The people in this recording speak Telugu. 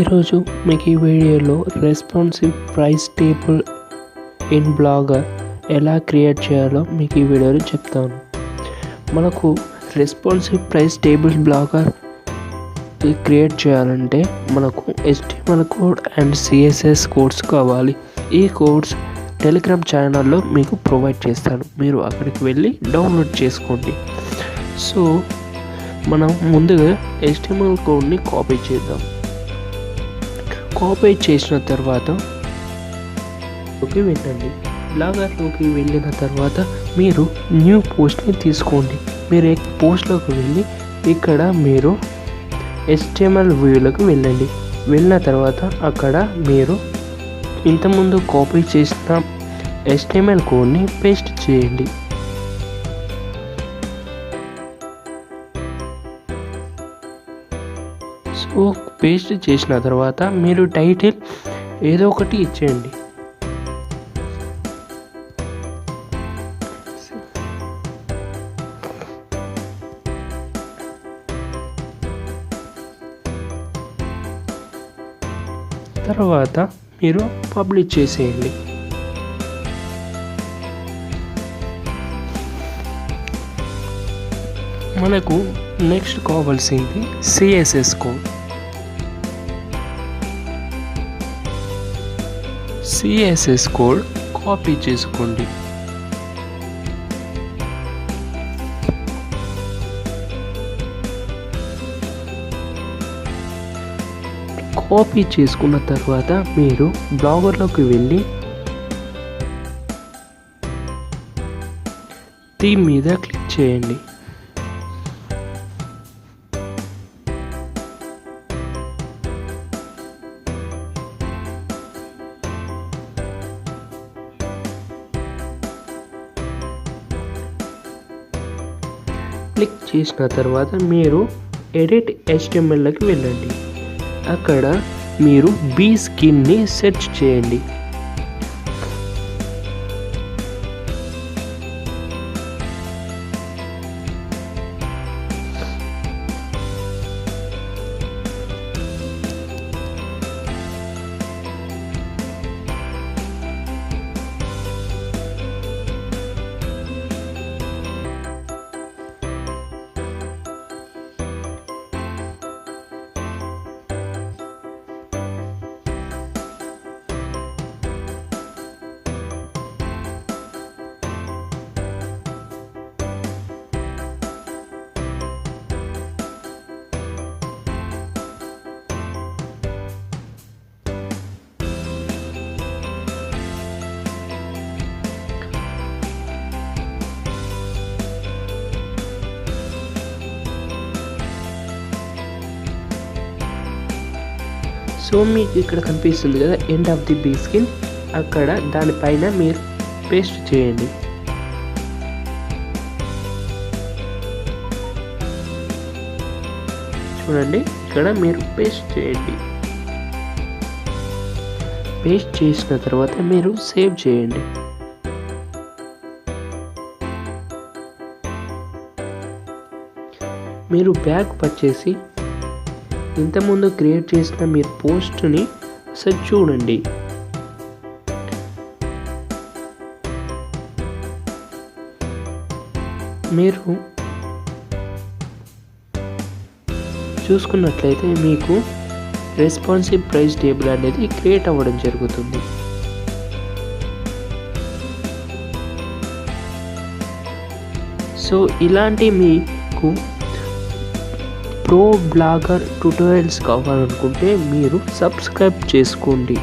ఈరోజు మీకు ఈ వీడియోలో responsive price table in blogger ఎలా క్రియేట్ చేయాలో మీకు ఈ వీడియోలో చెప్తాను. మనకు responsive price table blogger create చేయాలంటే మనకు HTML code and CSS codes కావాలి. ఈ కోడ్స్ టెలిగ్రామ్ ఛానల్లో మీకు ప్రొవైడ్ చేస్తాను, మీరు అక్కడికి వెళ్ళి డౌన్లోడ్ చేసుకోండి. సో మనం ముందుగా HTML కోడ్ని కాపీ చేద్దాం. కాపీ చేసిన తర్వాత వెళ్ళండి. బ్లాగర్లోకి వెళ్ళిన తర్వాత మీరు న్యూ పోస్ట్ని తీసుకోండి. మీరు పోస్ట్లోకి వెళ్ళి ఇక్కడ మీరు HTML వ్యూలోకి వెళ్ళండి. వెళ్ళిన తర్వాత అక్కడ మీరు ఇంతకుముందు కాపీ చేసిన HTML కోడ్ని పేస్ట్ చేయండి. సో పేస్ట్ చేసిన తర్వాత మీరు టైటిల్ ఏదో ఒకటి ఇచ్చేయండి. తర్వాత మీరు పబ్లిష్ చేసేయండి. మనకు నెక్స్ట్ కావాల్సింది CSS code. CSS code copy చేసుకోండి. కాపీ చేసుకున్న తర్వాత మీరు బ్లాగర్లోకి వెళ్ళి థీమ్ మీద క్లిక్ చేయండి. క్లిక్ చేసిన తర్వాత మీరు ఎడిట్ HTMLకి వెళ్ళండి. అక్కడ మీరు బీ స్కిన్ని సెర్చ్ చేయండి. సో మీకు ఇక్కడ కనిపిస్తుంది కదా end of the B skin, అక్కడ దానిపైన మీరు పేస్ట్ చేయండి. చూడండి, ఇక్కడ మీరు పేస్ట్ చేయండి. పేస్ట్ చేసిన తర్వాత మీరు సేవ్ చేయండి. మీరు బ్యాక్ వచ్చేసి ఇంతకుముందు క్రియేట్ చేసిన మీ పోస్ట్ని ఒకసారి చూడండి. మీరు చూసుకున్నట్లయితే మీకు రెస్పాన్సివ్ ప్రైస్ టేబుల్ అనేది క్రియేట్ అవ్వడం జరుగుతుంది. సో ఇలాంటి మీకు ప్రో బ్లాగర్ ట్యుటోరియల్స్ కావాలనుకుంటే మీరు సబ్స్క్రైబ్ చేసుకోండి.